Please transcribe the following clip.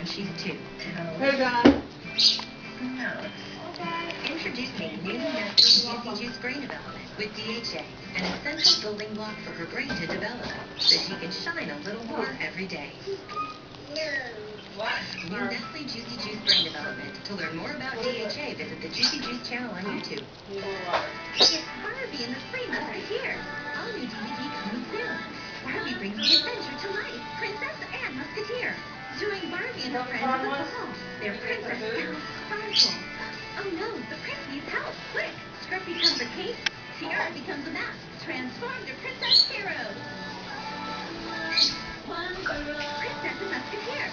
she's 2. Hey, John. Introducing new Nestle Juicy Juice Brain Development with DHA, an essential building block for her brain to develop, so she can shine a little more every day. New Nestle Juicy Juice Brain Development. To learn more about DHA, visit the Juicy Juice channel on YouTube. It's Barbie and the Three Musketeers. All new DVD coming soon. Barbie brings the adventure to life. Princess and Musketeer. Join Barbie and her friends in the ball. Their princess sounds sparkle. Oh no, the prince needs help. Quick! Skirt becomes a cape. Tiara becomes a mask. Transform to princess heroes. Princess and Musketeer.